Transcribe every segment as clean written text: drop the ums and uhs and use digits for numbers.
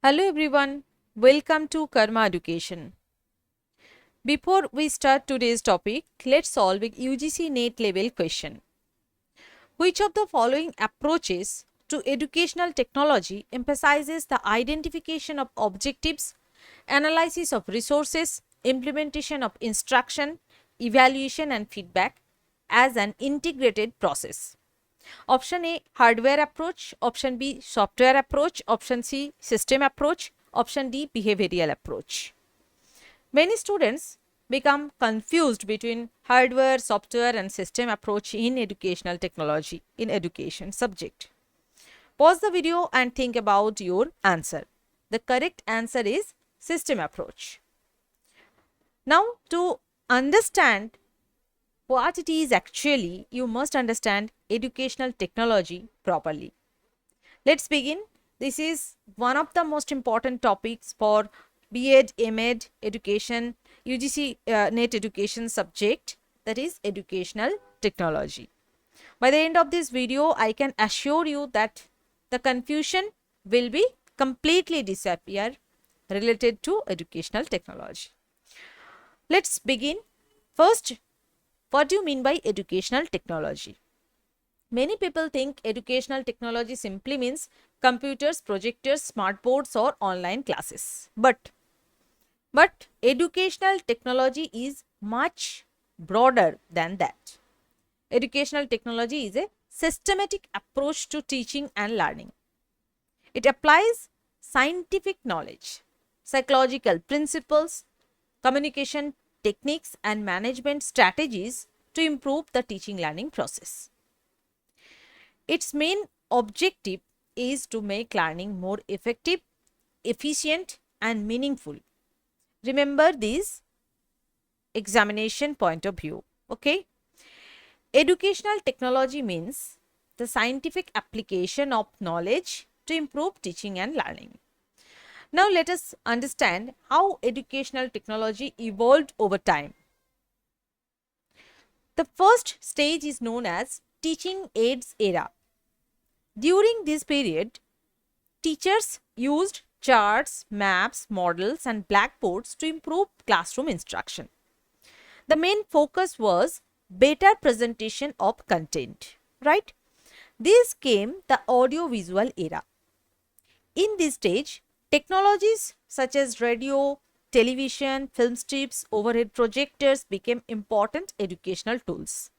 Hello everyone, welcome to Karma Education. Before we start today's topic, let's solve a UGC NET level question. Which of the following approaches to educational technology emphasizes the identification of objectives, analysis of resources, implementation of instruction, evaluation and feedback as an integrated process? Option A, hardware approach. Option B, software approach. Option C, system approach. Option D, behavioral approach. Many students become confused between hardware, software and system approach in educational technology in education subject. Pause the video and think about your answer. The correct answer is system approach. Now, to understand what it is actually, you must understand educational technology properly. Let's begin. This is one of the most important topics for B.Ed, M.Ed education, UGC NET education subject, that is educational technology. By the end of this video, I can assure you that the confusion will be completely disappear related to educational technology. Let's begin. First, what do you mean by educational technology? Many people think educational technology simply means computers, projectors, smart boards or online classes. But educational technology is much broader than that. Educational technology is a systematic approach to teaching and learning. It applies scientific knowledge, psychological principles, communication techniques and management strategies to improve the teaching learning process. Its main objective is to make learning more effective, efficient and meaningful. Remember this examination point of view. Okay. Educational technology means the scientific application of knowledge to improve teaching and learning. Now let us understand how educational technology evolved over time. The first stage is known as teaching aids era. During this period, teachers used charts, maps, models and blackboards to improve classroom instruction. The main focus was better presentation of content, right? This came the audio-visual era. In this stage, technologies such as radio, television, film strips, overhead projectors became important educational tools.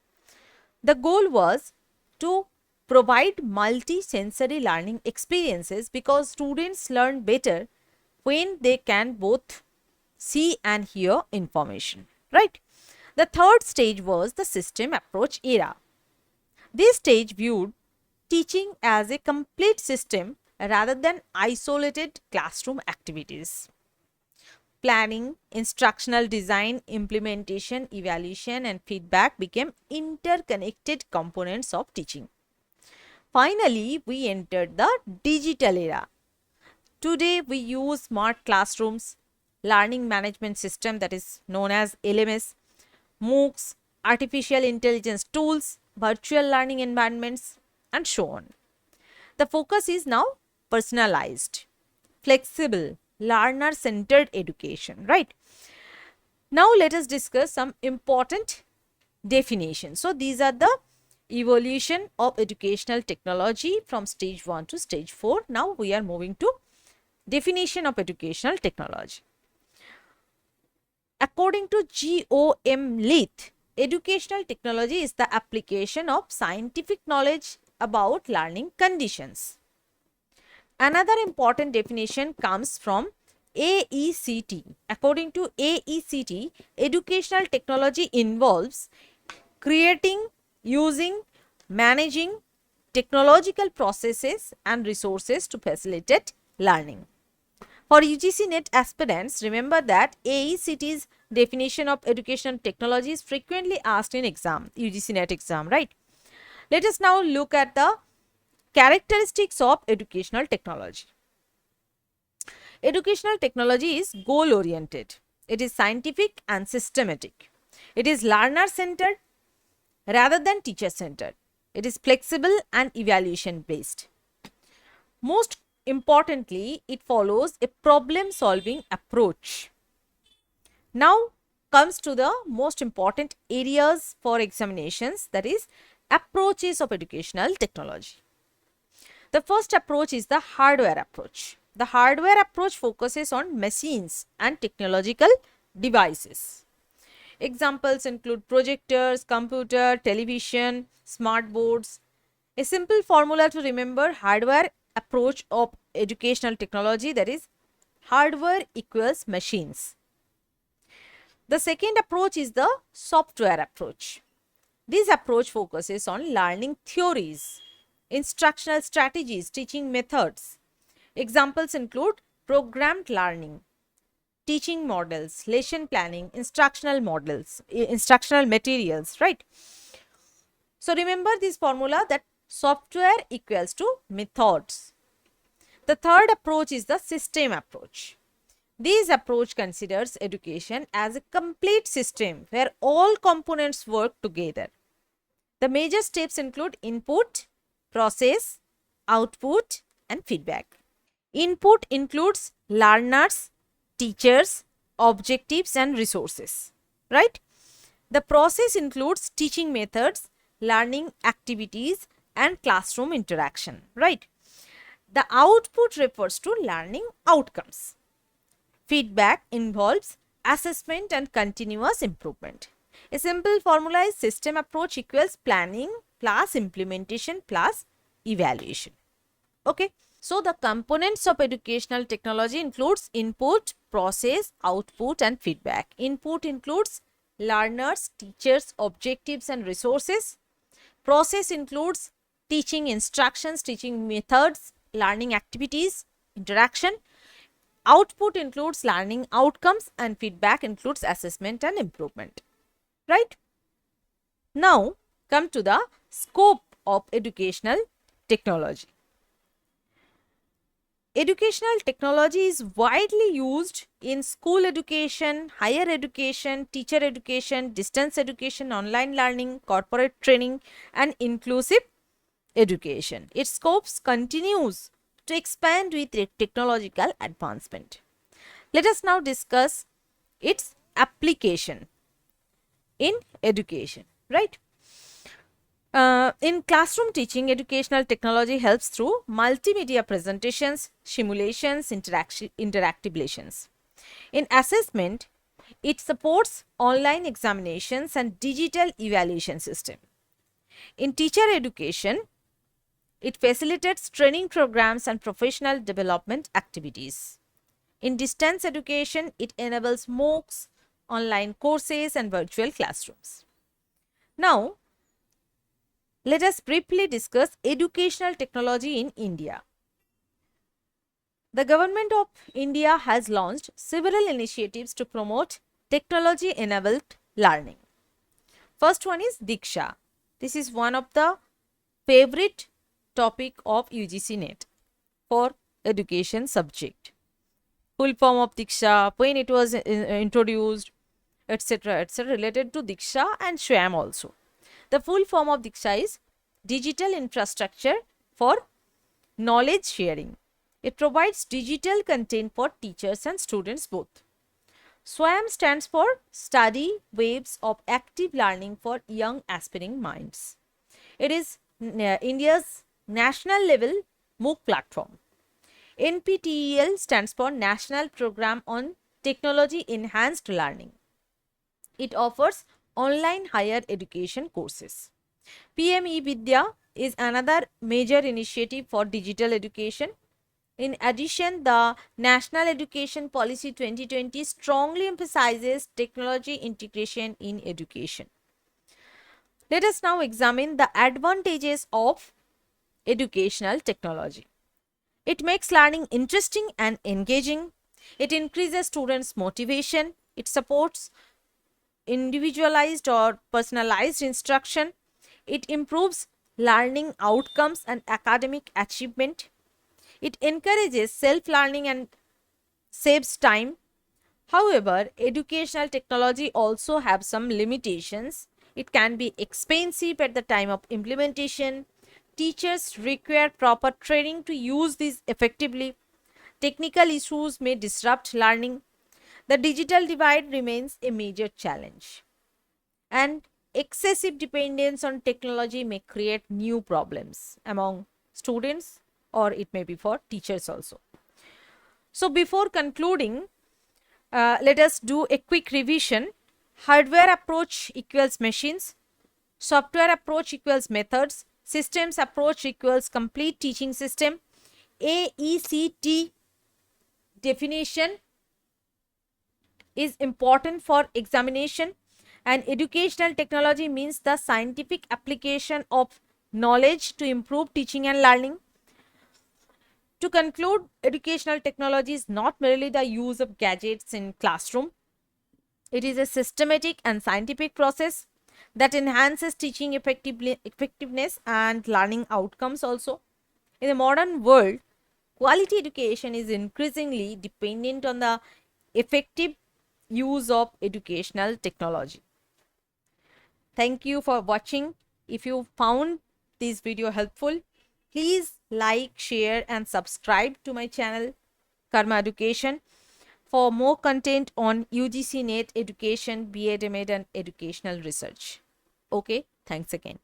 The goal was to provide multi-sensory learning experiences because students learn better when they can both see and hear information, right? The third stage was the system approach era. This stage viewed teaching as a complete system rather than isolated classroom activities. Planning, instructional design, implementation, evaluation and feedback became interconnected components of teaching. Finally, we entered the digital era. Today, we use smart classrooms, learning management system that is known as LMS, MOOCs, artificial intelligence tools, virtual learning environments, and so on. The focus is now personalized, flexible, learner-centered education, right? Now, let us discuss some important definitions. So, these are the evolution of educational technology from stage 1 to stage 4. Now we are moving to definition of educational technology. According to GOM Leith, educational technology is the application of scientific knowledge about learning conditions. Another important definition comes from AECT. According to AECT, educational technology involves creating, using, managing technological processes and resources to facilitate learning. For UGC NET aspirants, remember that AECT's definition of educational technology is frequently asked in UGC NET exam, right? Let us now look at the characteristics of educational technology. Educational technology is goal-oriented. It is scientific and systematic. It is learner-centered rather than teacher-centered. It is flexible and evaluation-based. Most importantly, it follows a problem solving approach. Now comes to the most important areas for examinations, that is approaches of educational technology. The first approach is the hardware approach. The hardware approach focuses on machines and technological devices. Examples include projectors, computer, television, smart boards. A simple formula to remember hardware approach of educational technology, that is hardware equals machines. The second approach is the software approach. This approach focuses on learning theories, instructional strategies, teaching methods. Examples include programmed learning, teaching models, lesson planning, instructional models, instructional materials, right? So remember this formula, that software equals to methods. The third approach is the system approach. This approach considers education as a complete system where all components work together. The major steps include input, process, output, and feedback. Input includes learners, teachers, objectives, and resources, right? The process includes teaching methods, learning activities, and classroom interaction, right? The output refers to learning outcomes. Feedback involves assessment and continuous improvement. A simple formula is system approach equals planning plus implementation plus evaluation. Okay. So the components of educational technology includes input, process, output, and feedback. Input includes learners, teachers, objectives, and resources. Process includes teaching instructions, teaching methods, learning activities, interaction. Output includes learning outcomes, and feedback includes assessment and improvement. Right? Now come to the scope of educational technology. Educational technology is widely used in school education, higher education, teacher education, distance education, online learning, corporate training, and inclusive education. Its scope continues to expand with technological advancement. Let us now discuss its application in education, right? In classroom teaching, educational technology helps through multimedia presentations, simulations, interactive lessons. In assessment, it supports online examinations and digital evaluation system. In teacher education, it facilitates training programs and professional development activities. In distance education, it enables MOOCs, online courses, and virtual classrooms. Now, let us briefly discuss educational technology in India. The government of India has launched several initiatives to promote technology-enabled learning. First one is Diksha. This is one of the favorite topic of UGC NET for education subject. Full form of Diksha, when it was introduced, etc., related to Diksha and Swayam also. The full form of Diksha is Digital Infrastructure for Knowledge Sharing. It provides digital content for teachers and students both. Swayam stands for Study Waves of Active Learning for Young Aspiring Minds. It is India's national level MOOC platform. NPTEL stands for National Program on Technology Enhanced Learning. It offers online higher education courses. PM-eVidya is another major initiative for digital education. In addition, the National Education Policy 2020 strongly emphasizes technology integration in education. Let us now examine the advantages of educational technology. It makes learning interesting and engaging. It increases students' motivation. It supports individualized or personalized instruction. It improves learning outcomes and academic achievement. It encourages self-learning and saves time. However, educational technology also have some limitations. It can be expensive at the time of implementation. Teachers require proper training to use these effectively. Technical issues may disrupt learning. The digital divide remains a major challenge. And excessive dependence on technology may create new problems among students, or it may be for teachers also. So, before concluding, let us do a quick revision. Hardware approach equals machines, software approach equals methods, systems approach equals complete teaching system, AECT definition is important for examination, and educational technology means the scientific application of knowledge to improve teaching and learning. To conclude, educational technology is not merely the use of gadgets in classroom. It is a systematic and scientific process that enhances teaching effectiveness and learning outcomes also. In the modern world, quality education is increasingly dependent on the effective use of educational technology. Thank you for watching. If you found this video helpful, please like, share and subscribe to my channel Karma Education for more content on UGC NET Education, B.Ed, M.Ed and educational research. Okay, thanks again.